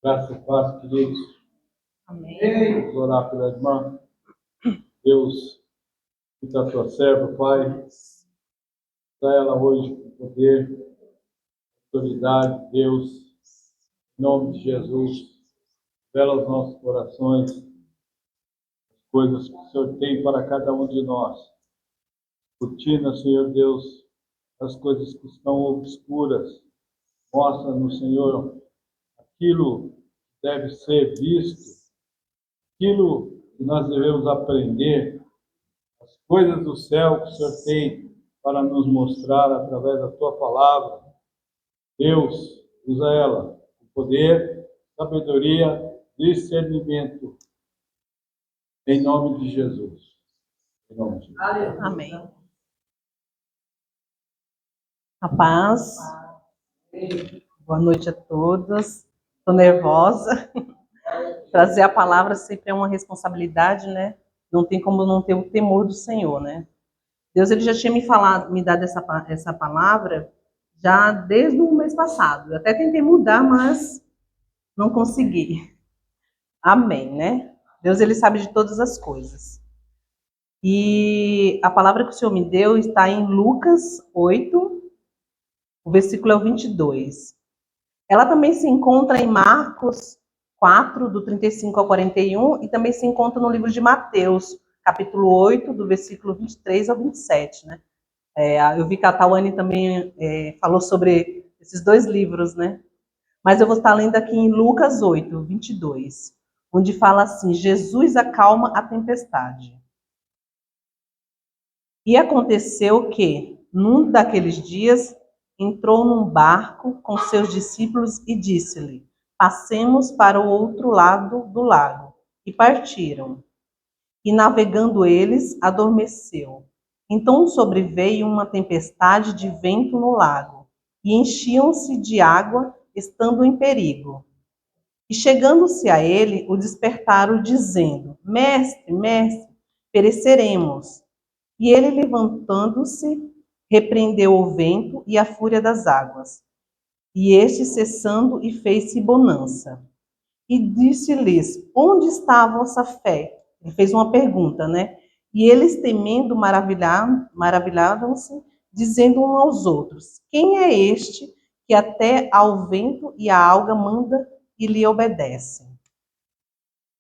Graça e paz, queridos. Amém. Vamos orar pela irmã. Deus, fica a tua serva, Pai. Dá ela hoje com poder, autoridade, Deus. Em nome de Jesus. Revela aos nossos corações as coisas que o Senhor tem para cada um de nós. Cortina, Senhor Deus, as coisas que estão obscuras. Mostra-nos, Senhor, aquilo que deve ser visto, aquilo que nós devemos aprender, as coisas do céu que o Senhor tem para nos mostrar através da tua palavra. Deus, usa ela com poder, sabedoria, discernimento. Em nome de Jesus. Em nome de Jesus. Amém. A paz. Boa noite a todos. Estou nervosa. Trazer a palavra sempre é uma responsabilidade, né? Não tem como não ter o temor do Senhor, né? Deus ele já tinha me dado essa palavra já desde o mês passado. Eu até tentei mudar, mas não consegui. Amém, né? Deus ele sabe de todas as coisas. E a palavra que o Senhor me deu está em Lucas 8, o versículo é o 22. Ela também se encontra em Marcos 4, do 35 ao 41, e também se encontra no livro de Mateus, capítulo 8, do versículo 23 ao 27, né? Eu vi que a Tawane também falou sobre esses dois livros, né? Mas eu vou estar lendo aqui em Lucas 8, 22, onde fala assim: Jesus acalma a tempestade. E aconteceu que, num daqueles dias, entrou num barco com seus discípulos e disse-lhe: passemos para o outro lado do lago. E partiram. E navegando eles, adormeceu. Então sobreveio uma tempestade de vento no lago, e enchiam-se de água, estando em perigo. E chegando-se a ele, o despertaram, dizendo: Mestre, mestre, pereceremos. E ele, levantando-se, repreendeu o vento e a fúria das águas. E este, cessando, e fez-se bonança. E disse-lhes: onde está a vossa fé? Ele fez uma pergunta, né? E eles, temendo, maravilhavam-se, dizendo uns aos outros: quem é este que até ao vento e à alga manda e lhe obedece?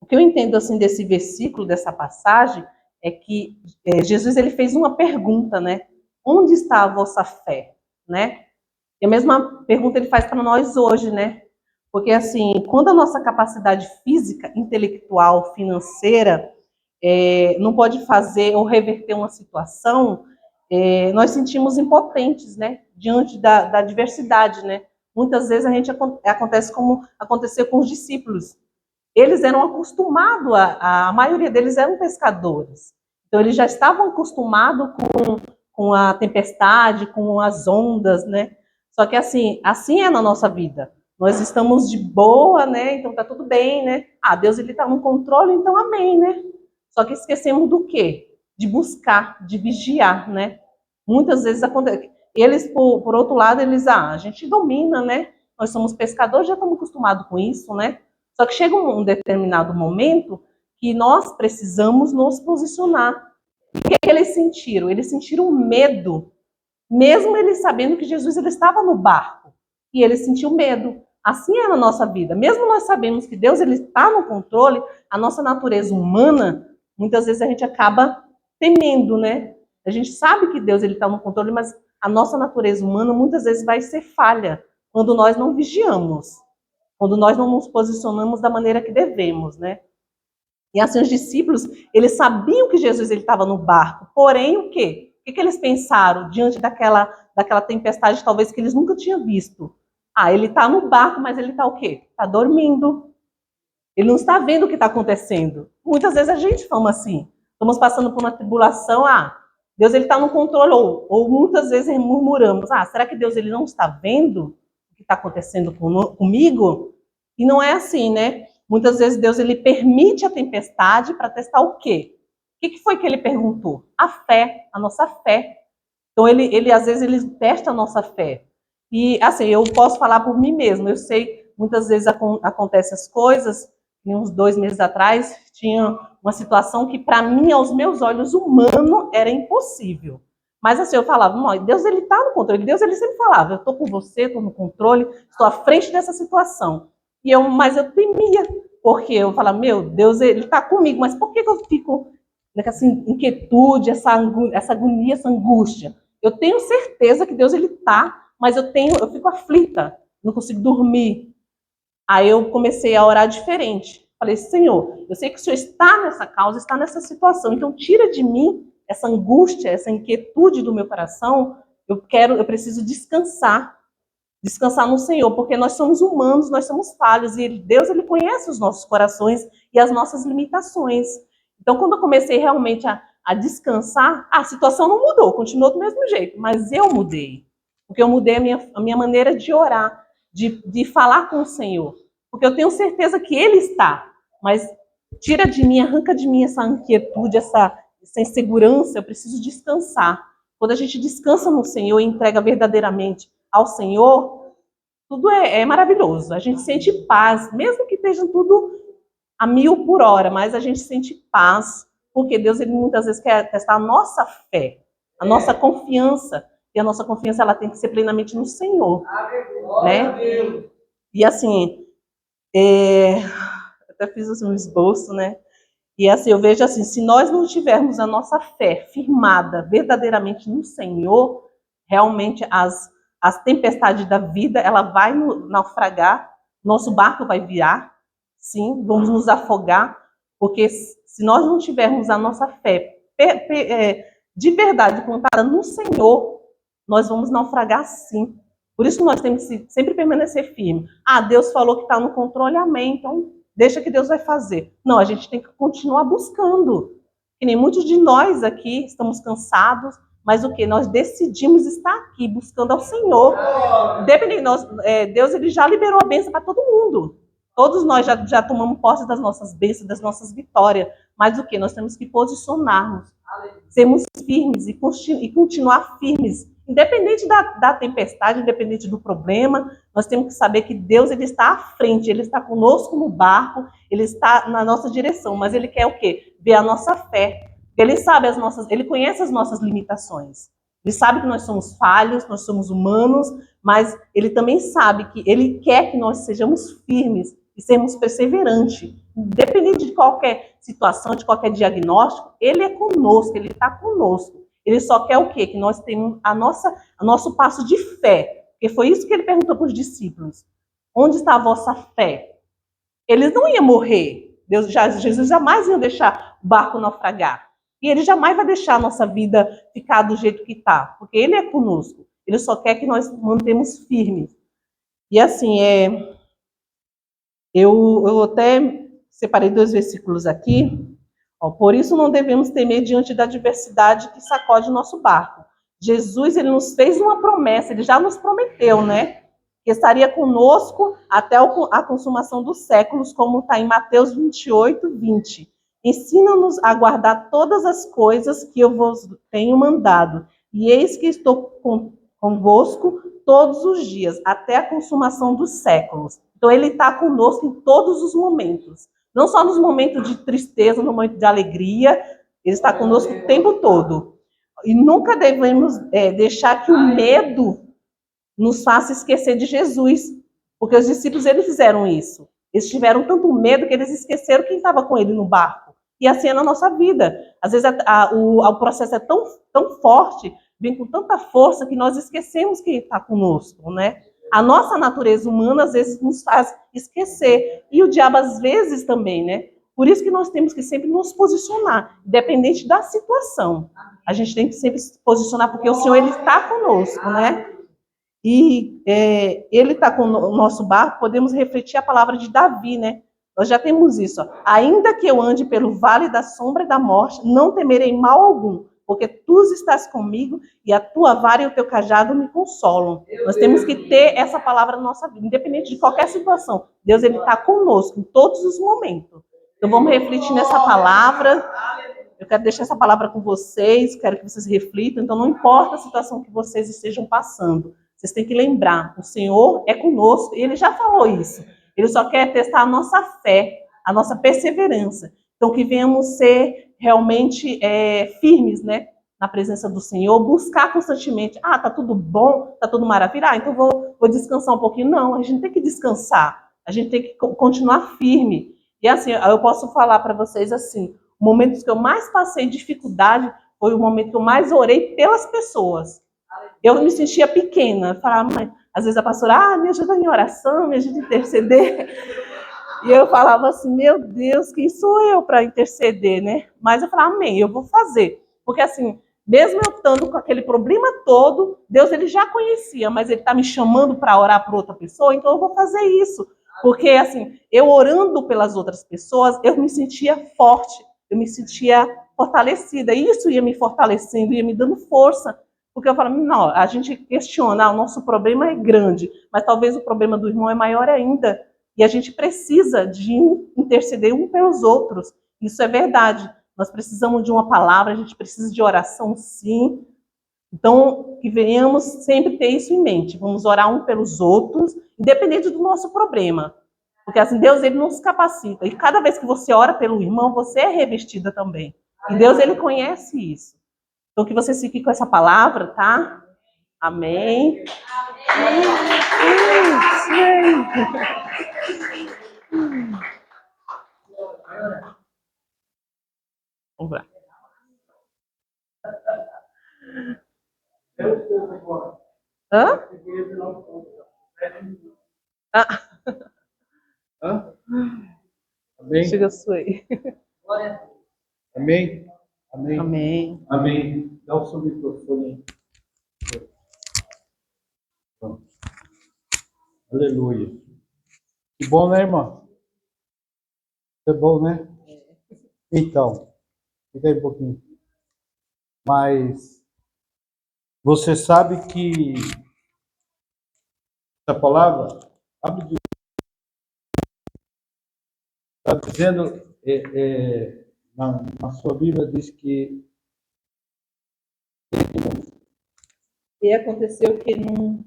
O que eu entendo assim desse versículo, dessa passagem, é que Jesus ele fez uma pergunta, né? Onde está a vossa fé, né? E a mesma pergunta ele faz para nós hoje, né? Porque assim, quando a nossa capacidade física, intelectual, financeira não pode fazer ou reverter uma situação, nós sentimos impotentes, né? Diante da adversidade, né? Muitas vezes acontece como aconteceu com os discípulos. Eles eram acostumados, a maioria deles eram pescadores. Então, eles já estavam acostumados com a tempestade, com as ondas, né? Só que assim é na nossa vida. Nós estamos de boa, né? Então tá tudo bem, né? Ah, Deus ele tá no controle, então amém, né? Só que esquecemos do quê? De buscar, de vigiar, né? Muitas vezes acontece. Eles, por outro lado, a gente domina, né? Nós somos pescadores, já estamos acostumados com isso, né? Só que chega um determinado momento que nós precisamos nos posicionar. E o que eles sentiram? Eles sentiram medo, mesmo eles sabendo que Jesus ele estava no barco. E eles sentiam medo. Assim é na nossa vida. Mesmo nós sabemos que Deus ele está no controle, a nossa natureza humana, muitas vezes a gente acaba temendo, né? A gente sabe que Deus ele está no controle, mas a nossa natureza humana muitas vezes vai ser falha quando nós não vigiamos, quando nós não nos posicionamos da maneira que devemos, né? E assim os discípulos, eles sabiam que Jesus ele estava no barco, porém o quê? O que eles pensaram diante daquela tempestade talvez que eles nunca tinham visto? Ah, ele está no barco, mas ele está o quê? Está dormindo. Ele não está vendo o que está acontecendo. Muitas vezes a gente fala assim, estamos passando por uma tribulação, Deus ele está no controle, ou muitas vezes murmuramos, será que Deus ele não está vendo o que está acontecendo comigo? E não é assim, né? Muitas vezes Deus ele permite a tempestade para testar o quê? O que foi que ele perguntou? A fé, a nossa fé. Então ele às vezes ele testa a nossa fé. E assim, eu posso falar por mim mesmo, eu sei muitas vezes acontecem as coisas. Uns 2 meses atrás, tinha uma situação que, para mim, aos meus olhos humanos, era impossível. Mas assim, eu falava, Deus, ele está no controle. Deus, ele sempre falava, eu estou com você, estou no controle, estou à frente dessa situação. Mas eu temia, porque eu falava, meu Deus, ele está comigo, mas por que eu fico com essa inquietude, essa agonia, essa angústia? Eu tenho certeza que Deus, ele está, mas eu fico aflita, não consigo dormir. Aí eu comecei a orar diferente. Falei, Senhor, eu sei que o Senhor está nessa causa, está nessa situação, então tira de mim essa angústia, essa inquietude do meu coração. Eu preciso descansar no Senhor, porque nós somos humanos, nós somos falhos, e Deus, ele conhece os nossos corações e as nossas limitações. Então, quando eu comecei realmente a descansar, a situação não mudou, continuou do mesmo jeito, mas eu mudei, porque eu mudei a minha maneira de orar, de falar com o Senhor, porque eu tenho certeza que Ele está, mas tira de mim, arranca de mim essa inquietude, essa insegurança. Eu preciso descansar. Quando a gente descansa no Senhor e entrega verdadeiramente ao Senhor, tudo é maravilhoso. A gente sente paz, mesmo que esteja tudo a 1000 por hora, mas a gente sente paz, porque Deus, ele muitas vezes quer testar a nossa fé, a nossa confiança, e a nossa confiança, ela tem que ser plenamente no Senhor, né? E assim, até fiz assim, um esboço, né? E assim, eu vejo assim, se nós não tivermos a nossa fé firmada verdadeiramente no Senhor, realmente as tempestades da vida, ela vai naufragar, nosso barco vai virar, sim, vamos nos afogar, porque se nós não tivermos a nossa fé de verdade plantada no Senhor, nós vamos naufragar sim. Por isso que nós temos que sempre permanecer firme. Deus falou que está no controle, amém, então deixa que Deus vai fazer. Não, a gente tem que continuar buscando. Que nem muitos de nós aqui estamos cansados, mas o que? Nós decidimos estar aqui buscando ao Senhor. Deus, ele já liberou a bênção para todo mundo. Todos nós já tomamos posse das nossas bênçãos, das nossas vitórias. Mas o que? Nós temos que posicionarmos, sermos firmes e continuar firmes. Independente da tempestade, independente do problema, nós temos que saber que Deus, ele está à frente, ele está conosco no barco, ele está na nossa direção, mas ele quer o quê? Ver a nossa fé. Ele sabe ele conhece as nossas limitações. Ele sabe que nós somos falhos, nós somos humanos, mas ele também sabe que ele quer que nós sejamos firmes e sermos perseverantes. Independente de qualquer situação, de qualquer diagnóstico, ele é conosco, ele está conosco. Ele só quer o quê? Que nós tenhamos o nosso passo de fé. Porque foi isso que ele perguntou para os discípulos. Onde está a vossa fé? Eles não iam morrer. Jesus jamais ia deixar o barco naufragar. E ele jamais vai deixar a nossa vida ficar do jeito que está. Porque ele é conosco. Ele só quer que nós mantemos firmes. E assim, eu até separei 2 versículos aqui. Por isso não devemos temer diante da adversidade que sacode o nosso barco. Jesus, ele nos fez uma promessa, ele já nos prometeu, né? Que estaria conosco até a consumação dos séculos, como está em Mateus 28, 20. Ensina-nos a guardar todas as coisas que eu vos tenho mandado. E eis que estou convosco todos os dias, até a consumação dos séculos. Então, ele está conosco em todos os momentos. Não só nos momentos de tristeza, no momento de alegria, ele está conosco o tempo todo. E nunca devemos deixar que o medo nos faça esquecer de Jesus, porque os discípulos, eles fizeram isso. Eles tiveram tanto medo que eles esqueceram quem estava com ele no barco. E assim é na nossa vida. Às vezes o processo é tão, tão forte, vem com tanta força, que nós esquecemos quem está conosco, né? A nossa natureza humana, às vezes, nos faz esquecer. E o diabo, às vezes, também, né? Por isso que nós temos que sempre nos posicionar, independente da situação. A gente tem que sempre se posicionar, porque o Senhor, ele está conosco, né? E ele está com o nosso barco, podemos refletir a palavra de Davi, né? Nós já temos isso. Ainda que eu ande pelo vale da sombra e da morte, não temerei mal algum, porque tu estás comigo e a tua vara e o teu cajado me consolam. Nós temos que ter essa palavra na nossa vida, independente de qualquer situação. Deus, ele está conosco em todos os momentos. Então vamos refletir nessa palavra. Eu quero deixar essa palavra com vocês, quero que vocês reflitam. Então não importa a situação que vocês estejam passando, Vocês têm que lembrar, o Senhor é conosco, e Ele já falou isso. Ele só quer testar a nossa fé, a nossa perseverança. Então, que venhamos ser realmente firmes, né, na presença do Senhor, buscar constantemente. Ah, tá tudo bom, tá tudo maravilha, então vou descansar um pouquinho. Não, a gente tem que descansar, a gente tem que continuar firme. E assim, eu posso falar para vocês assim, momentos que eu mais passei dificuldade foi o momento que eu mais orei pelas pessoas. Eu me sentia pequena, falava, mãe, às vezes a pastora, me ajuda em oração, me ajuda a interceder. E eu falava assim, meu Deus, quem sou eu para interceder, né? Mas eu falava, amém, eu vou fazer. Porque assim, mesmo eu estando com aquele problema todo, Deus ele já conhecia, mas ele está me chamando para orar por outra pessoa, então eu vou fazer isso. Porque assim, eu orando pelas outras pessoas, eu me sentia forte, eu me sentia fortalecida. E isso ia me fortalecendo, ia me dando força. Porque eu falo, não, a gente questiona, o nosso problema é grande, mas talvez o problema do irmão é maior ainda. E a gente precisa de interceder um pelos outros. Isso é verdade. Nós precisamos de uma palavra, a gente precisa de oração, sim. Então, que venhamos sempre ter isso em mente. Vamos orar um pelos outros, independente do nosso problema. Porque assim, Deus ele nos capacita. E cada vez que você ora pelo irmão, você é revestida também. E Deus ele conhece isso. Então, que você fique com essa palavra, tá? Amém. Vamos lá. Hã? Hã? Amém? Chega a sua aí. Amém? Amém? Amém. Amém. Dá o seu microfone aí. Pronto. Aleluia. Que bom, né, irmã? É bom, né? Então, fica aí um pouquinho. Mas você sabe que essa palavra está dizendo, na sua Bíblia diz que E aconteceu que num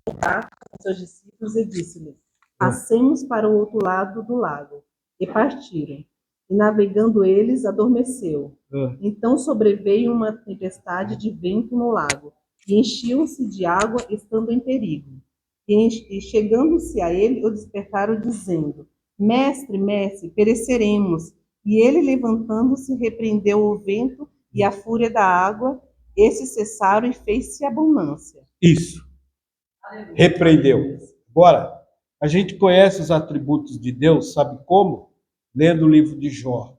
com seus discípulos e disse-lhes: passemos para o outro lado do lago. E partiram. E navegando eles, adormeceu. Então sobreveio uma tempestade de vento no lago, e enchiam-se de água, estando em perigo. E chegando-se a ele, o despertaram, dizendo: Mestre, mestre, pereceremos. E ele, levantando-se, repreendeu o vento e a fúria da água. Esses cessaram e fez-se abundância. isso, repreendeu. Agora, a gente conhece os atributos de Deus, sabe como? Lendo o livro de Jó.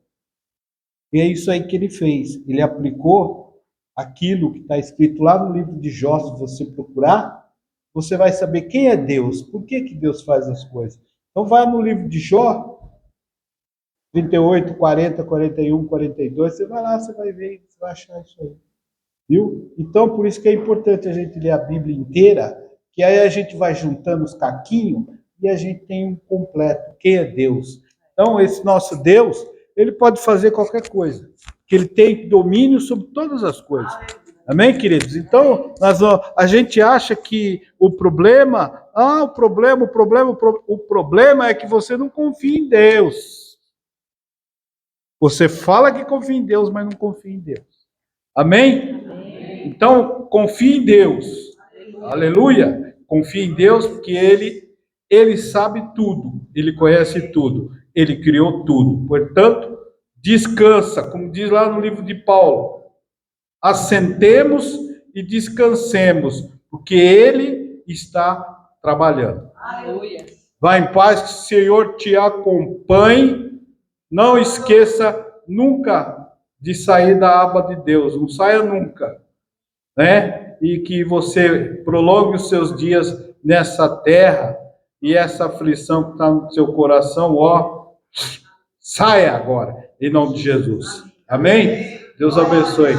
E é isso aí que ele fez. Ele aplicou aquilo que está escrito lá no livro de Jó. Se você procurar, você vai saber quem é Deus, por que Deus faz as coisas. Então vai no livro de Jó, 38, 40, 41, 42, você vai lá, você vai ver, você vai achar isso aí. Viu? Então, por isso que é importante a gente ler a Bíblia inteira, que aí a gente vai juntando os caquinhos e a gente tem um completo. Quem é Deus? Então, esse nosso Deus, ele pode fazer qualquer coisa, que ele tem domínio sobre todas as coisas. Amém, queridos? Então, a gente acha que o problema é que você não confia em Deus. Você fala que confia em Deus, mas não confia em Deus. Amém? Então, confie em Deus. Aleluia. Confie em Deus, porque Ele sabe tudo. Ele conhece tudo. Ele criou tudo. Portanto, descansa, como diz lá no livro de Paulo. Assentemos e descansemos, porque Ele está trabalhando. Aleluia. Vá em paz, que o Senhor te acompanhe. Não esqueça nunca de sair da aba de Deus. Não saia nunca. Né? E que você prolongue os seus dias nessa terra e essa aflição que está no seu coração, saia agora, em nome de Jesus. Amém? Deus abençoe.